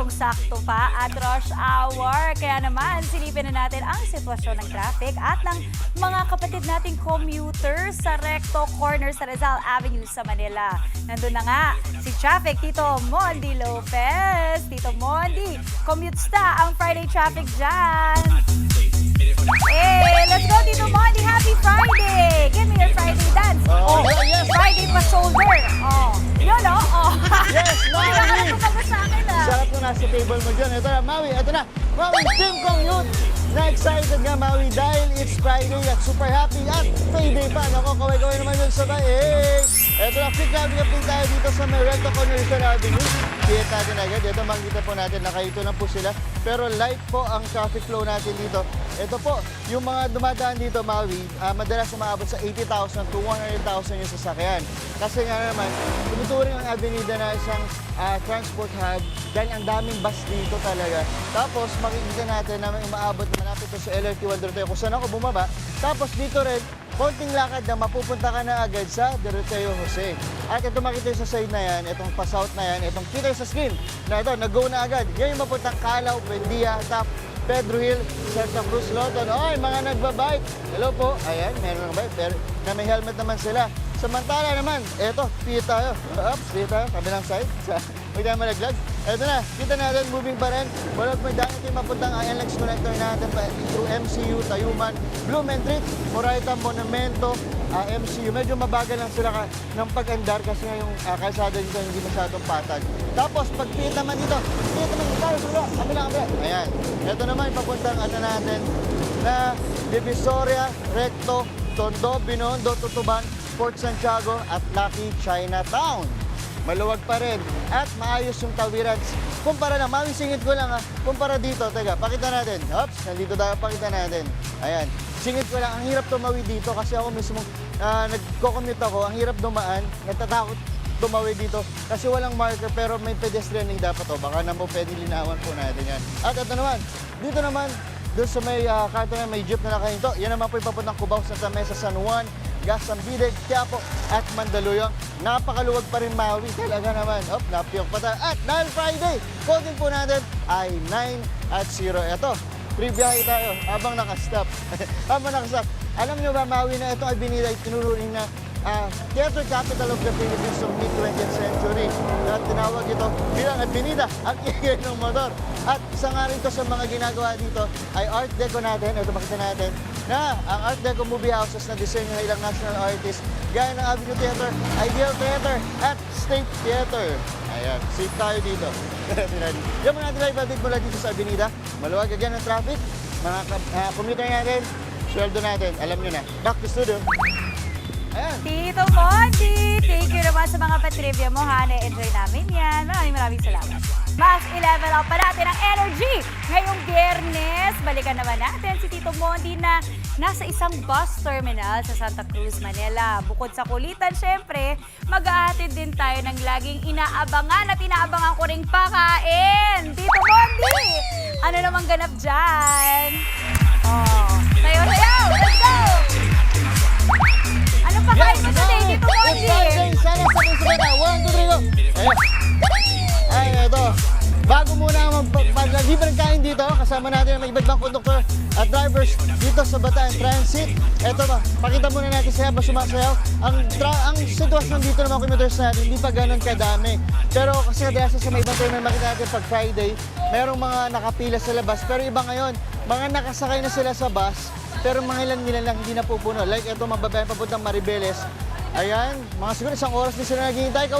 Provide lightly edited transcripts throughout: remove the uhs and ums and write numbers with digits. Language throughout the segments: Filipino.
saktong-sakto pa at rush hour. Kaya naman, silipin na natin ang sitwasyon ng traffic at ng mga kapatid nating commuters sa Recto Corner sa Rizal Avenue sa Manila. Nandun na nga si traffic Tito Mondi Lopez. Tito Mondi, commutesta ang Friday traffic dyan? Hey, let's go Tito Mondi! Happy Friday! Give me your Friday dance. Yes. Friday pa shoulder. Yun Yes, Hindi ka Maui! na tumagot sa akin Sarap mo nasa table mo dyan. Ito na, Maui, ito na. Maui, Team Commute! Na-excited nga, Maui, dahil it's Friday at super happy at payday pa. Naku, kaway-kaway naman yung sabay. Hey! Ito na, quick update tayo dito sa may Recto Corner sa Avenue. Hit natin agad. Ito, makikita po natin, nakaito na po sila. Pero light po ang traffic flow natin dito. Ito po, yung mga dumadaan dito, Maui, madalas umaabot sa 80,000 to 100,000 yung sasakyan. Kasi nga naman, tinuturing ang avenida na isang transport hub dahil ang daming bus dito talaga. Tapos makikita natin na may umaabot malapit to sa LRT 1 kung saan ako bumaba. Tapos dito rin, konting lakad na mapupunta ka na agad sa Doroteo Jose. At ito makita sa side na yan, itong pa-south na yan, itong kita sa screen na ito, nag-go na agad. Yan yung mapuntang Calao, Buendia, Tap, Pedro Hill, Santa Cruz, Loton. Oy, mga nagbabike. Hello po. Ayan, meron ng bike, pero na may helmet naman sila. Samantala naman, eto, piit tayo. Oops, piit tayo, kabilang side. Huwag tayo malaglag. Eto na, kita natin, moving pa rin. Walang may daan ito yung mapuntang NLEX connector natin through MCU, Tayuman, Blumentritt, Moraita, Monumento, MCU. Medyo mabagal lang sila ng pag-andar kasi nga yung kalsada dito hindi masyadong patag. Tapos, pag piit naman dito tayo, sulo, kabilang. Ayan. Ito naman, papuntang natin na Divisoria, Recto, Tondo, Binondo, Tutuban, Port Santiago at Lucky Chinatown. Maluwag pa rin at maayos yung tawiran. Kumpara na, singit ko lang kumpara dito, teka, pakita natin. Oops, nandito tayo, pakita natin. Ayan, singit ko lang, ang hirap tumawid dito kasi ako mismo, nagko-commute ako, ang hirap dumaan, natatakot tumawid dito kasi walang marker pero may pedestrian lane dapat baka naman pwedeng linawan po natin yan. At ito naman, dito naman, doon sa may kanto na may jeep na nakahinto, yan naman po yung papuntang Cubao, Santa Mesa, San Juan, Gasambide, Quiapo at Mandaluyong. Napakaluwag pa rin Maui. Talaga naman. Napiyok pa tayo. At dahil Friday, coding po natin ay 9 at 0. Ito, pre-biyahe tayo habang nakastop. Alam nyo ba, Maui, na itong Avenida ay tinururing na Theater Capital of the Philippines of mid-20th century. At tinawag ito bilang Avenida, ang ingay ng motor. At isa nga rin ito sa mga ginagawa dito ay Art Deco natin. Ito makita natin na ang Art Deco movie houses na disenyo ng ilang national artists gaya ng Avenue Theater, Ideal Theater at State Theater. Ayan, safe tayo dito. Yung mga natin live update mula dito sa Avenida. Maluwag agad ng traffic. Mga commuter natin, sweldo natin. Alam nyo na. Back to studio. Ayan. Tito Mondi, thank you naman sa mga patrivia mo ha. Na-enjoy namin yan. Maraming salamat. Mas i-level up pa natin ang energy. Ngayong Biyernes, balikan naman natin si Tito Mondi na nasa isang bus terminal sa Santa Cruz, Manila. Bukod sa kulitan, syempre, mag-aatid din tayo ng laging inaabangan at inaabangan ko ring pakain. Tito Mondi, ano namang ganap dyan? Sayo-sayaw! Let's go! Ano pakain mo today, Tito Mondi? Sana sabay-sabay na. 1, 2, 3, go! Ay, ito. Bago muna mag-libreng kain dito, kasama natin ang mga iba't ibang conductor at drivers dito sa Bataan Transit. Ito ba, pakita muna natin sa habang sumasayaw. Ang sitwasyon dito ng mga commuters natin, hindi pa ganun kadami. Pero kasi dahil sa may ibang terminal makita natin pag Friday, mayroong mga nakapila sa labas. Pero iba ngayon, mga nakasakay na sila sa bus, pero mga ilan lang hindi na pupuno. Like ito, mababayan papuntang Maribeles. Ayan, mga siguro isang oras din sila naghihintay.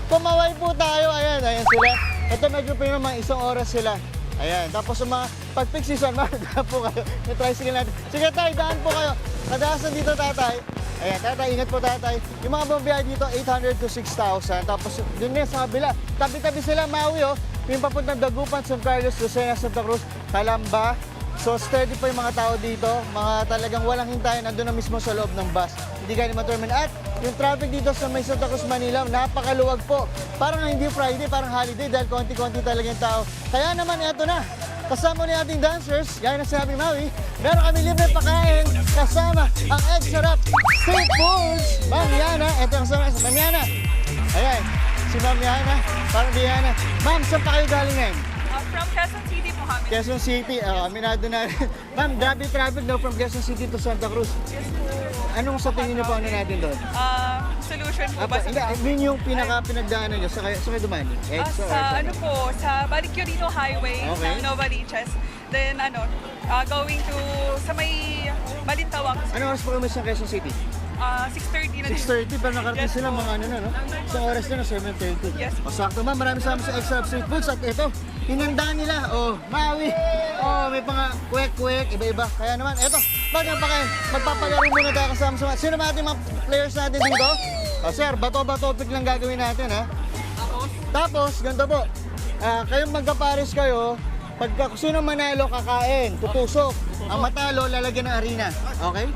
Kumaway po tayo. Ayan sila. Ito medyo pa yung mga isang oras sila. Ayan, tapos yung mga pag-peak season, daan po kayo. Yung-tricycle natin. Sige tayo, daan po kayo. Kadalasan dito tatay. Ayan, tatay, ingat po tatay. Yung mga bumabiyahe dito, 800 to 6,000. Tapos dun sa kabila, tabi-tabi sila Maui Yung papuntang Dagupan, San Carlos, Lucena, Santa Cruz, Calamba. So steady pa yung mga tao dito, mga talagang walang hintayin, nandun na mismo sa loob ng bus. Hindi kayo terminal. At yung traffic dito sa may Santa Cruz, Manila, napakaluwag po. Parang hindi Friday, parang holiday dahil konti-konti talaga yung tao. Kaya naman, eto na. Kasama ni ating dancers, gaya na sinabi Maui, meron kami libre pakain kasama ang Egg Sarap Street Foods. Ma'am Yana, eto kasama Ma'am Yana. Ayan, si Ma'am Yana, parang Diana. Ma'am, saan pa kayo galing ngayon? From Quezon City po kami. Quezon City, aminado na. Ma'am, grabe traffic daw from Quezon City to Santa Cruz. Yes po. Anong sa tingin niyo po ano natin doon? Solution po ba? Hindi, yun yung pinagdaanan niyo sa kayo dumani. Sa ano po, sa Baliquirino Highway Okay. ng Novaliches. Then going to sa may Balintawak. Anong oras po kami sa Quezon City? 6:30 na din. 6:30 pero nakarating Yes sila po. mga ano na, no? Isang oras na, 7:30. Yes po. O, sakto ma'am, maraming salamat sa Extra Street Foods at ito, hinanda nila. Oh, Maui. Oh, may mga kwek-kwek, iba-iba. Kaya naman, ito, magpapalaro muna tayo kasama sa sino ba ating mga players natin dito? O, sir, bato-bato pick lang gagawin natin, ha? Tapos, ganito po, kayong magkapares kayo, pagka kung sino manalo, kakain, tutusok. Ang matalo, lalagyan ng arena. Okay?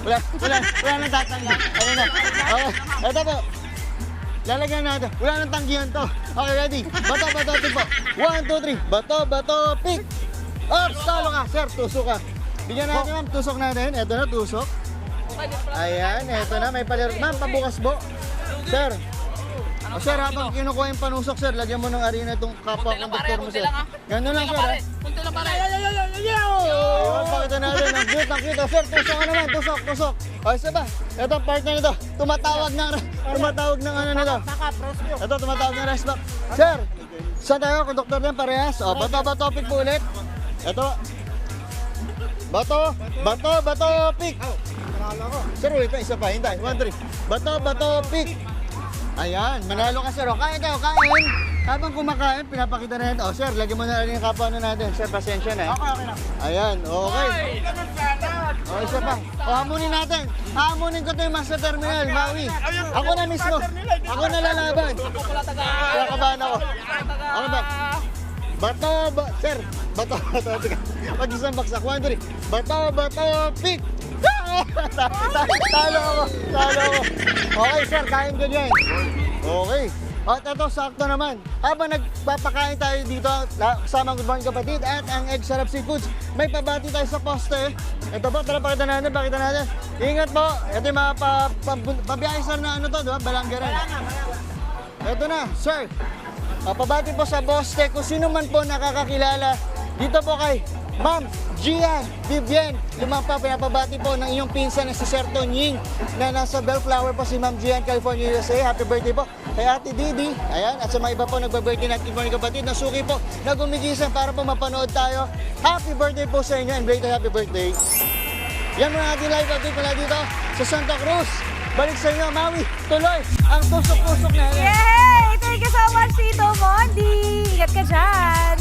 Wala nang tatanggi. Ano na? Okay, ito po. Lalagyan natin. Wala nang tanggihan to. Okay, ready? Bato, pick po. 1, 2, 3. Bato, pick. Oops, talo ka. Sir, tusok ka. Bigyan natin, ma'am. Tusok natin. Ito na, tusok. Ayan, ito na. May palaro. Ma'am, pabukas po. Sir. O sir, habang kinukuha yung panusok, sir, lagyan mo ng arena itong kapwa konduktor mo, sir. Ganun lang, sir. Punta lang pare. Ayun, pakita natin. Ang cute, ang cute. O, sir, tusok ka naman. Tusok. O, isa ba? Ito, partner nito. Tumatawag ng ano nito. Ito, tumatawag ng rest back. Sir, saan tayo? Konduktor din, parehas. O, bato, pick po ulit. Ito. Bato, pick. Sir, ulit na, isa pa. Hintay. 1, 3. Bato, pick. Ayan, manalo ka, sir. O, kain tayo, kain. Habang kumakain, pinapakita na natin. O, sir, lagyan mo na rin yung kapwa na natin. Sir, pasensya na. Okay na. Ayan, okay. O, isa pa. O, hamunin natin. Hamunin ko ito yung Master Terminal, Maui. Ako na mismo. Ako na lalaban. Kaya kabahan ako. Ako ba? Sir. Bato. Pag-isang baksak. 1, 3. Bato, pick. Talo ako. Okay, sir, kain ko dyan. Okay. At ito, sakto naman. Habang nagpapakain tayo dito, kasama ang Good Morning Kapatid at ang Egg Sarap Seafoods, may pabati tayo sa poste. Ito po, tara, pakita natin. Ingat po. Ito yung mga pabiyahe, sir, na ano to, di ba? Balanggaran. Ito na, sir. Pabati po sa poste. Kung sino man po nakakakilala, dito po kay Ma'am Gian Vivian. Lumang pinapabati po ng iyong pinsan na si Sir Tonying na nasa Bellflower po si Ma'am Gian, California, USA. Happy birthday po kay Ate Didi. Ayan, at sa mga iba po nagba-birthday natin po ng kapatid na suki po na gumigising para po mapanood tayo. Happy birthday po sa inyo and great happy birthday. Yan mga ating live update pala dito sa Santa Cruz. Balik sa inyo, Maui. Tuloy ang tusok-tusok na. Yay! Thank you so much, Tito Mondi. Ingat ka dyan.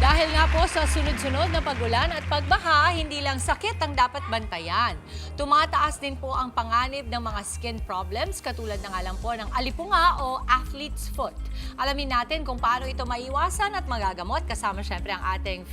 Dahil nga po sa sunod-sunod na pagulan at pagbaha, hindi lang sakit ang dapat bantayan. Tumataas din po ang panganib ng mga skin problems katulad na nga lang po ng alipunga o athlete's foot. Alamin natin kung paano ito maiwasan at magagamot kasama syempre ang ating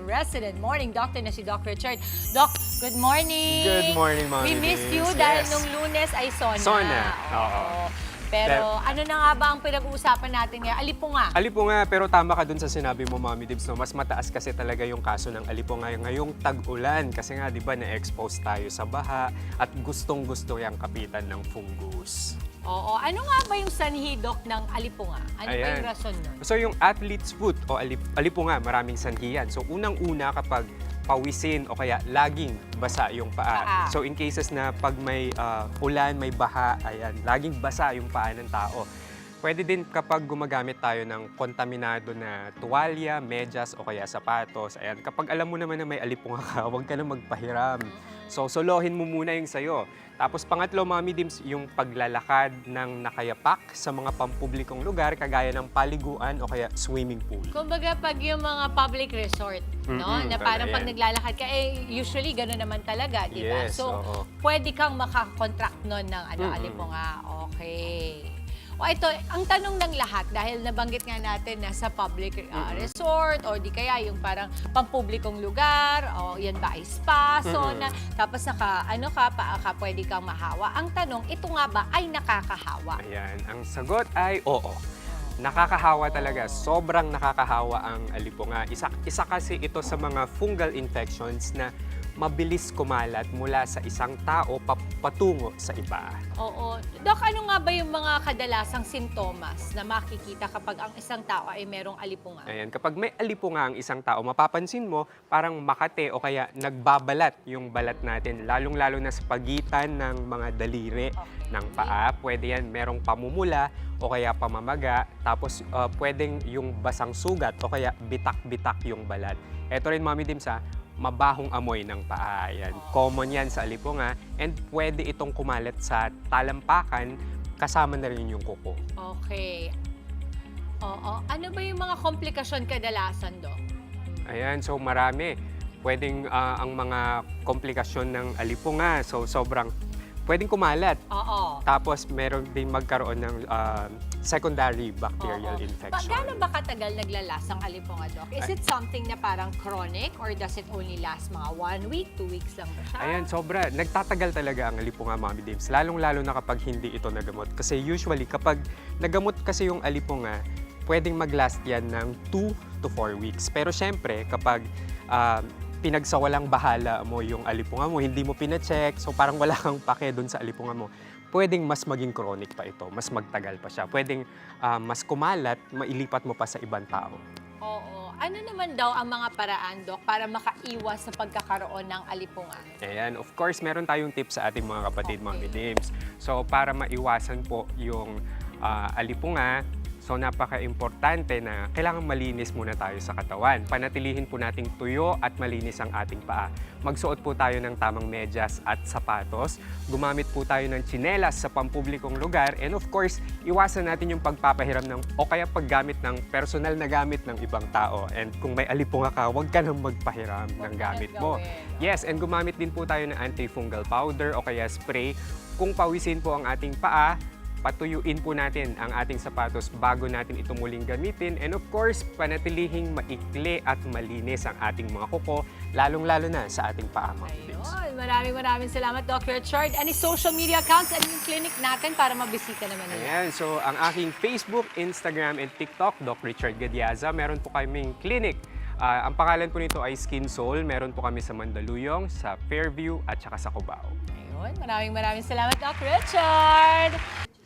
resident morning doctor na si Dr. Richard. Doc, good morning! Good morning, Mommy We missed you Liz. dahil Yes. nung Lunes ay Sona. Sona, oo. Pero ano na nga ba ang pinag-uusapan natin ngayon? Alipunga. Alipunga, pero tama ka dun sa sinabi mo, Mommy Dibs, no? Mas mataas kasi talaga yung kaso ng alipunga ngayong tag-ulan. Kasi nga, di ba, na-expose tayo sa baha at gustong-gusto yung kapitan ng fungus. Oo. Ano nga ba yung sanhi, Doc, ng alipunga? Ano ba Ayan. yung rason nun? So yung athlete's foot o alipunga, maraming sanhi yan. So unang-una kapag pawisin o kaya laging basa yung paa. Paa. So in cases na pag may ulan, may baha, ayan, laging basa yung paa ng tao. Pwede din kapag gumagamit tayo ng kontaminado na tuwalya, medyas o kaya sapatos. Ayan, kapag alam mo naman na may alipunga ka, huwag ka na magpahiram. So solohin mo muna yung sayo. Tapos pangatlo, Mommy Dims, yung paglalakad ng nakayapak sa mga pampublikong lugar kagaya ng paliguan o kaya swimming pool. Kumbaga, pag yung mga public resort, no? Na parang pag ayan. naglalakad ka, usually gano'n naman talaga, di ba? Yes, So, oo. pwede kang makakontract nun ng alipunga. Okay. O ito, ang tanong ng lahat, dahil nabanggit nga natin na sa public resort o di kaya yung parang pampublikong lugar o yan ba ay spa, sauna, tapos pwede kang mahawa. Ang tanong, ito nga ba ay nakakahawa? Ayan, ang sagot ay oo. Nakakahawa talaga. Sobrang nakakahawa ang alipunga. Isa kasi ito sa mga fungal infections na mabilis kumalat mula sa isang tao patungo sa iba. Oo. Dok, ano nga ba yung mga kadalasang sintomas na makikita kapag ang isang tao ay merong alipunga? Ayan, kapag may alipunga ang isang tao, mapapansin mo parang makate o kaya nagbabalat yung balat natin, lalong-lalo na sa pagitan ng mga daliri ng paa. Pwede yan merong pamumula o kaya pamamaga, tapos pwedeng yung basang sugat o kaya bitak-bitak yung balat. Ito rin, Mami Dims, mabahong amoy ng paa. Yan. Common yan sa alipunga and pwede itong kumalat sa talampakan kasama na rin yung kuko. Okay. Oo. Ano ba yung mga komplikasyon kadalasan, Dok? Ayan, so marami. Pwedeng ang mga komplikasyon ng alipunga, so sobrang pwedeng kumalat. Oo. Tapos meron din magkaroon ng secondary bacterial infection. Gaano ba katagal naglalas ang alipunga, Doc? Is it something na parang chronic or does it only last mga 1 week, 2 weeks lang ba siya? Ayan, sobra. Nagtatagal talaga ang alipunga, Mami Dims. Lalong-lalo na kapag hindi ito nagamot. Kasi usually, kapag nagamot kasi yung alipunga, pwedeng mag-last yan ng 2 to 4 weeks. Pero syempre, kapag pinagsawalang bahala mo yung alipunga mo, hindi mo pina-check, so parang wala kang pake doon sa alipunga mo, pwedeng mas maging chronic pa ito, mas magtagal pa siya. Pwedeng mas kumalat, mailipat mo pa sa ibang tao. Oo. Ano naman daw ang mga paraan, Doc, para makaiwas sa pagkakaroon ng alipunga? Ayan, of course, meron tayong tips sa ating mga kapatid, Mami Dims. So, para maiwasan po yung alipunga, so napaka-importante na kailangan malinis muna tayo sa katawan. Panatilihin po nating tuyo at malinis ang ating paa. Magsuot po tayo ng tamang medyas at sapatos. Gumamit po tayo ng tsinelas sa pampublikong lugar. And of course, iwasan natin yung pagpapahiram o kaya paggamit ng personal na gamit ng ibang tao. And kung may alipunga ka, huwag ka nang magpahiram ng gamit mo. Yes, and gumamit din po tayo ng antifungal powder o kaya spray. Kung pawisin po ang ating paa, patuyuin po natin ang ating sapatos bago natin ito muling gamitin. And of course, panatilihing maikli at malinis ang ating mga kuko, lalong-lalo na sa ating paa, Mami Dims. Ayun, maraming salamat, Doc Richard. Any social media accounts and yung clinic natin para mabisita naman nila? Ayan, so ang aking Facebook, Instagram, and TikTok, Doc Richard Gadiaza. Meron po kaming clinic. Ang pangalan po nito ay Skin Soul. Meron po kami sa Mandaluyong, sa Fairview, at saka sa Cubao. Ayun, maraming salamat, Doc Richard.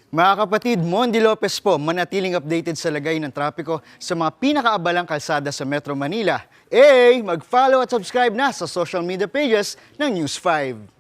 Mga kapatid, Mondi Lopez po, manatiling updated sa lagay ng trapiko sa mga pinakaabalang kalsada sa Metro Manila. Mag-follow at subscribe na sa social media pages ng News 5.